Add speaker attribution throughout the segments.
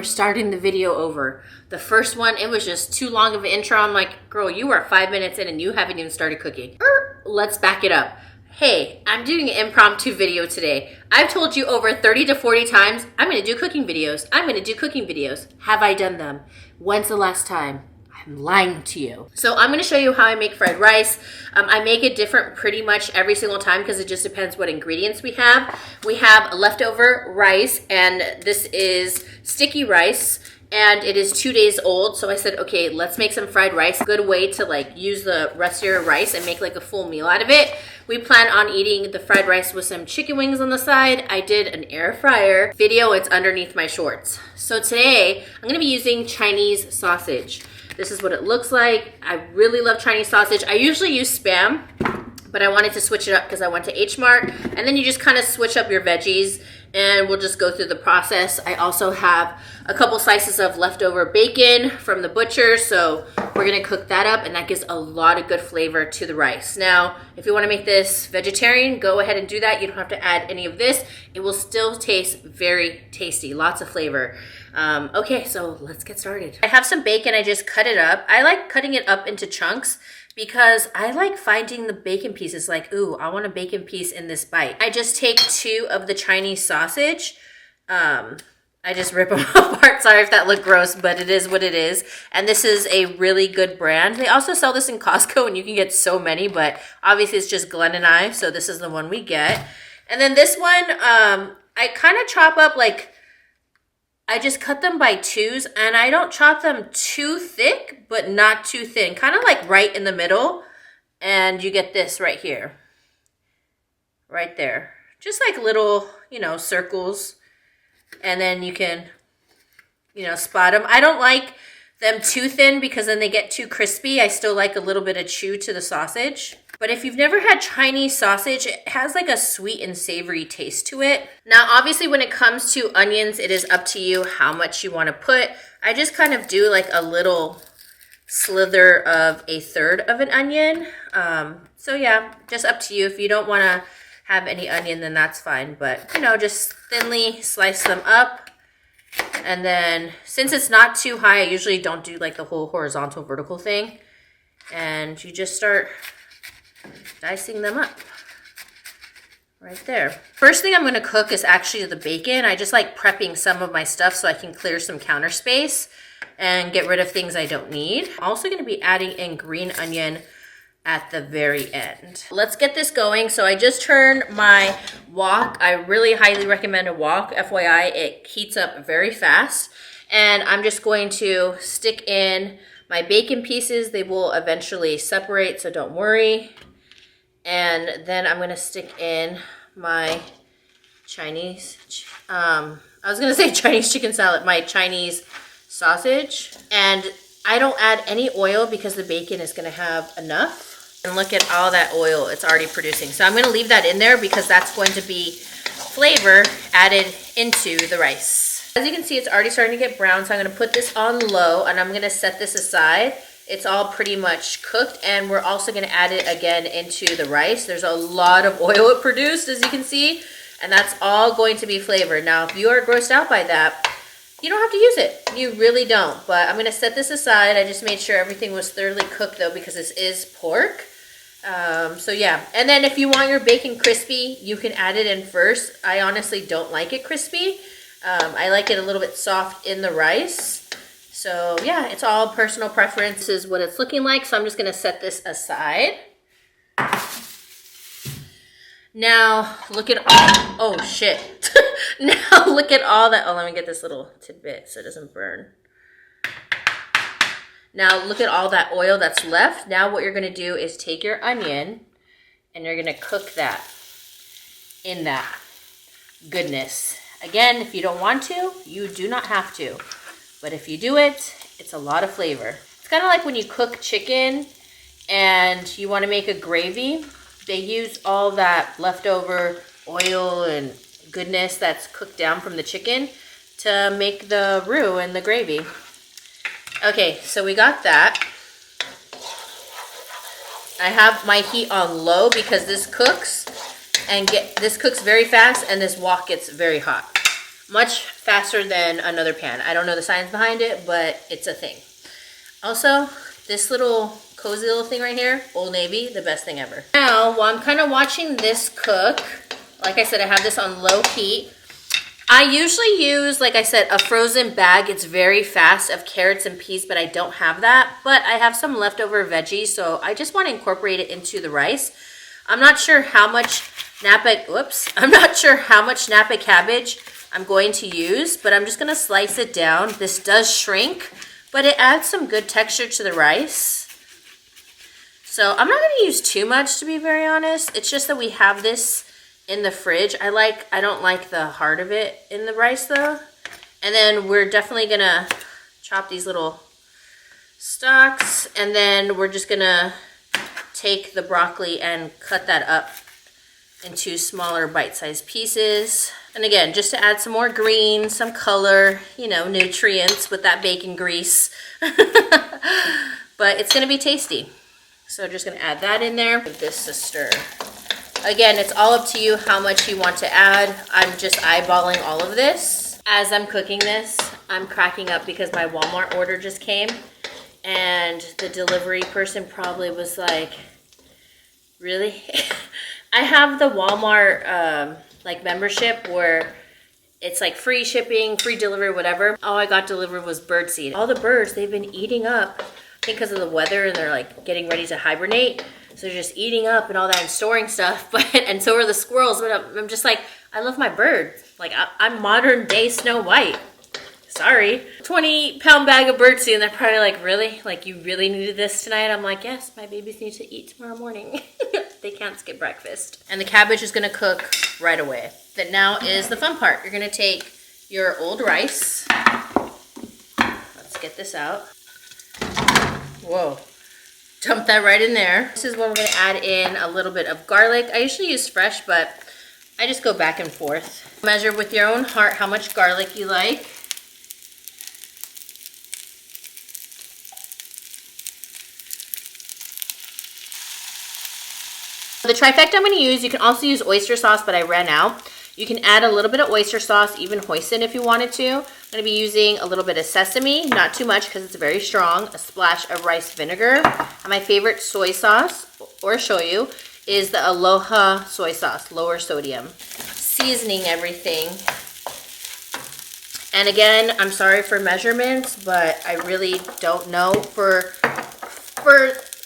Speaker 1: starting the video over. The first one, it was just too long of an intro. I'm like, girl, you are 5 minutes in and you haven't even started cooking. Let's back it up. Hey, I'm doing an impromptu video today. I've told you over 30 to 40 times, I'm gonna do cooking videos. I'm gonna do cooking videos. Have I done them? When's the last time? I'm lying to you. So I'm gonna show you how I make fried rice. I make it different pretty much every single time because it just depends what ingredients we have. We have leftover rice, and this is sticky rice, and it is 2 days old. So I said, okay, let's make some fried rice. Good way to like use the rest of your rice and make like a full meal out of it. We plan on eating the fried rice with some chicken wings on the side. I did an air fryer video. It's underneath my shorts. So today I'm gonna be using Chinese sausage. This is what it looks like. I really love Chinese sausage. I usually use Spam, but I wanted to switch it up because I went to H Mart. And then you just kind of switch up your veggies and we'll just go through the process. I also have a couple slices of leftover bacon from the butcher, so we're gonna cook that up, and that gives a lot of good flavor to the rice. Now, if you wanna make this vegetarian, go ahead and do that. You don't have to add any of this. It will still taste very tasty, lots of flavor. Okay, so let's get started. I have some bacon, I just cut it up. I like cutting it up into chunks because I like finding the bacon pieces, like, ooh, I want a bacon piece in this bite. I just take 2 of the Chinese sausage. I just rip them apart. Sorry if that looked gross, but it is what it is. And this is a really good brand. They also sell this in Costco and you can get so many, but obviously it's just Glenn and I, so this is the one we get. And then this one, I kind of chop up like, I just cut them by 2s, and I don't chop them too thick, but not too thin. Kind of like right in the middle. And you get this right here. Right there. Just like little, you know, circles. And then you can, you know, spot them. I don't like them too thin because then they get too crispy. I still like a little bit of chew to the sausage. But if you've never had Chinese sausage, it has like a sweet and savory taste to it. Now, obviously, when it comes to onions, it is up to you how much you want to put. I just kind of do like a little slither of 1/3 of an onion. So yeah, just up to you. If you don't want to have any onion, then that's fine. But, you know, just thinly slice them up. And then since it's not too high, I usually don't do like the whole horizontal vertical thing. And you just start dicing them up right there. First thing I'm going to cook is actually the bacon. I just like prepping some of my stuff so I can clear some counter space and get rid of things I don't need. I'm also going to be adding in green onion at the very end. Let's get this going. So I just turned my wok. I really highly recommend a wok. FYI, it heats up very fast. And I'm just going to stick in my bacon pieces. They will eventually separate, so don't worry. And then I'm gonna stick in my Chinese, I was gonna say Chinese chicken salad, my Chinese sausage. And I don't add any oil because the bacon is gonna have enough. And look at all that oil it's already producing. So I'm gonna leave that in there because that's going to be flavor added into the rice. As you can see, it's already starting to get brown, so I'm gonna put this on low and I'm gonna set this aside. It's all pretty much cooked, and we're also gonna add it again into the rice. There's a lot of oil it produced, as you can see, and that's all going to be flavored. Now, if you are grossed out by that, you don't have to use it. You really don't, but I'm gonna set this aside. I just made sure everything was thoroughly cooked though, because this is pork. So yeah, and then if you want your bacon crispy, you can add it in first. I honestly don't like it crispy. I like it a little bit soft in the rice. So yeah, it's all personal preference. This is what it's looking like. So I'm just gonna set this aside. Now look at all, oh shit. Now look at all that, oh, let me get this little tidbit so it doesn't burn. Now look at all that oil that's left. Now what you're gonna do is take your onion and you're gonna cook that in that goodness. Again, if you don't want to, you do not have to. But if you do it, it's a lot of flavor. It's kind of like when you cook chicken and you want to make a gravy. They use all that leftover oil and goodness that's cooked down from the chicken to make the roux and the gravy. Okay, so we got that. I have my heat on low because this cooks very fast and this wok gets very hot. Much faster than another pan. I don't know the science behind it, but it's a thing. Also, this little cozy little thing right here, Old Navy, the best thing ever. Now, while I'm kind of watching this cook, like I said, I have this on low heat. I usually use, like I said, a frozen bag. It's very fast of carrots and peas, but I don't have that. But I have some leftover veggies, so I just want to incorporate it into the rice. I'm not sure how much Napa cabbage I'm going to use, but I'm just going to slice it down. This does shrink, but it adds some good texture to the rice. So I'm not going to use too much, to be very honest. It's just that we have this in the fridge. I don't like the heart of it in the rice though. And then we're definitely going to chop these little stalks, and then we're just going to take the broccoli and cut that up into smaller bite-sized pieces. And again, just to add some more green, some color, you know, nutrients with that bacon grease. But it's gonna be tasty. So just gonna add that in there. Give this a stir. Again, it's all up to you how much you want to add. I'm just eyeballing all of this. As I'm cooking this, I'm cracking up because my Walmart order just came, and the delivery person probably was like, really? I have the Walmart like membership where it's like free shipping, free delivery, whatever. All I got delivered was birdseed. All the birds, they've been eating up, I think because of the weather, and they're like getting ready to hibernate. So they're just eating up and all that and storing stuff. And so are the squirrels. But I'm just like, I love my bird. Like I'm modern day Snow White. Sorry. 20-pound bag of birdseed, and they're probably like, really? Like, you really needed this tonight? I'm like, yes, my babies need to eat tomorrow morning. They can't skip breakfast. And the cabbage is gonna cook right away. That now is the fun part. You're gonna take your old rice. Let's get this out. Whoa. Dump that right in there. This is when we're gonna add in a little bit of garlic. I usually use fresh, but I just go back and forth. Measure with your own heart how much garlic you like. The trifecta I'm going to use, you can also use oyster sauce, but I ran out. You can add a little bit of oyster sauce, even hoisin if you wanted to. I'm going to be using a little bit of sesame, not too much because it's very strong, a splash of rice vinegar. And my favorite soy sauce, or shoyu, is the Aloha soy sauce, lower sodium. Seasoning everything. And again, I'm sorry for measurements, but I really don't know. For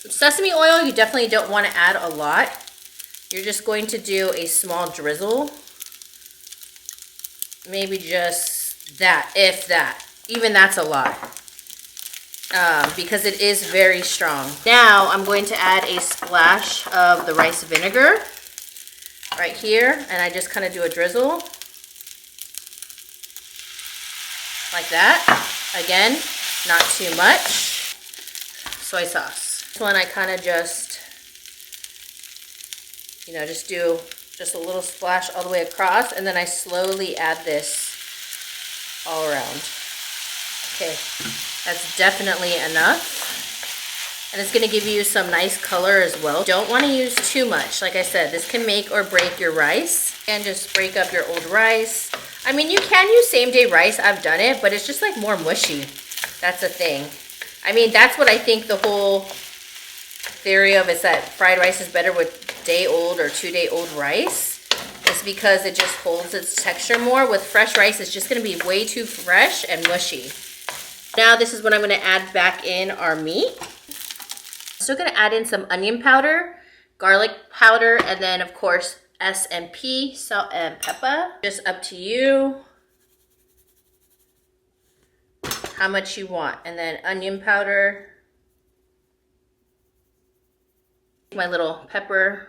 Speaker 1: sesame oil, you definitely don't want to add a lot. You're just going to do a small drizzle. Maybe just that, if that. Even that's a lot. Because it is very strong. Now I'm going to add a splash of the rice vinegar right here. And I just kind of do a drizzle. Like that. Again, not too much. Soy sauce. This one I kind of just, you know, just do just a little splash all the way across, and then I slowly add this all around. Okay, that's definitely enough. And it's gonna give you some nice color as well. Don't wanna use too much. Like I said, this can make or break your rice. And just break up your old rice. I mean, you can use same day rice, I've done it, but it's just like more mushy. That's the thing. I mean, that's what I think the whole theory of is that fried rice is better with day-old or 2-day-old rice. It's because it just holds its texture more. With fresh rice, it's just going to be way too fresh and mushy. Now this is when I'm going to add back in our meat. Still going to add in some onion powder, garlic powder, and then of course S&P, salt and pepper. Just up to you how much you want. And then onion powder. My little pepper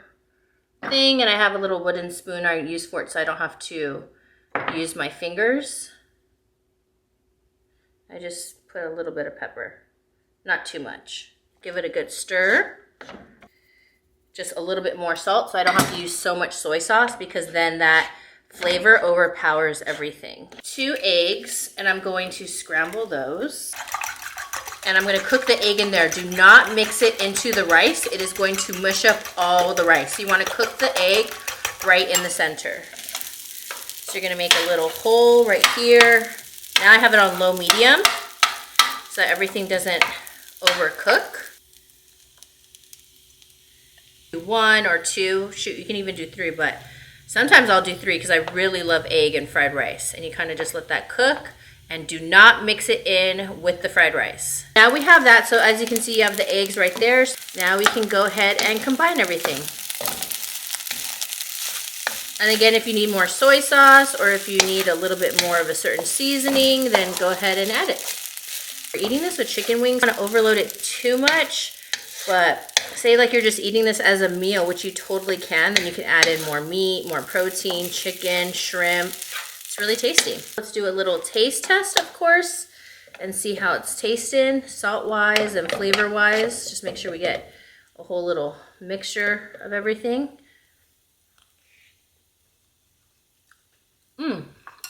Speaker 1: thing, and I have a little wooden spoon I use for it so I don't have to use my fingers. I just put a little bit of pepper, not too much. Give it a good stir. Just a little bit more salt so I don't have to use so much soy sauce, because then that flavor overpowers everything. 2 eggs, and I'm going to scramble those. And I'm going to cook the egg in there. Do not mix it into the rice. It is going to mush up all the rice. So you want to cook the egg right in the center. So you're gonna make a little hole right here. Now I have it on low medium so that everything doesn't overcook. 1 or 2, shoot, you can even do 3, but sometimes I'll do 3 because I really love egg and fried rice. And you kind of just let that cook and do not mix it in with the fried rice. Now we have that, so as you can see, you have the eggs right there. Now we can go ahead and combine everything. And again, if you need more soy sauce or if you need a little bit more of a certain seasoning, then go ahead and add it. For eating this with chicken wings, I don't want to overload it too much, but say like you're just eating this as a meal, which you totally can, then you can add in more meat, more protein, chicken, shrimp. It's really tasty. Let's do a little taste test, of course, and see how it's tasting, salt-wise and flavor-wise. Just make sure we get a whole little mixture of everything.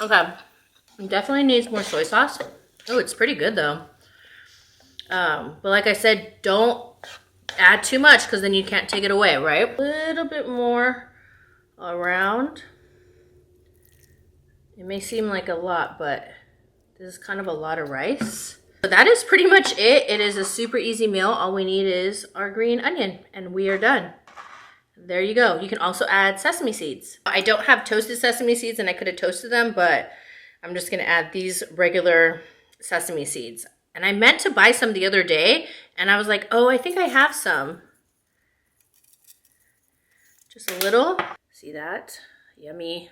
Speaker 1: Okay. It definitely needs more soy sauce. Oh, it's pretty good though. But like I said, don't add too much because then you can't take it away, right? A little bit more around. It may seem like a lot, but this is kind of a lot of rice. So that is pretty much it. It is a super easy meal. All we need is our green onion and we are done. There you go. You can also add sesame seeds. I don't have toasted sesame seeds and I could have toasted them, but I'm just gonna add these regular sesame seeds. And I meant to buy some the other day and I was like, oh, I think I have some. Just a little. See that? Yummy.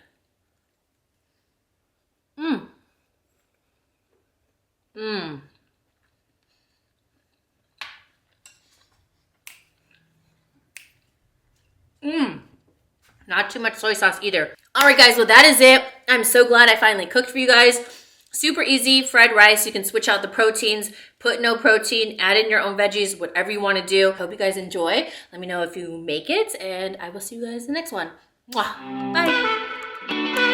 Speaker 1: Not too much soy sauce either. All right, guys, well, that is it. I'm so glad I finally cooked for you guys. Super easy, fried rice. You can switch out the proteins, put no protein, add in your own veggies, whatever you want to do. Hope you guys enjoy. Let me know if you make it, and I will see you guys in the next one. Mwah. Bye.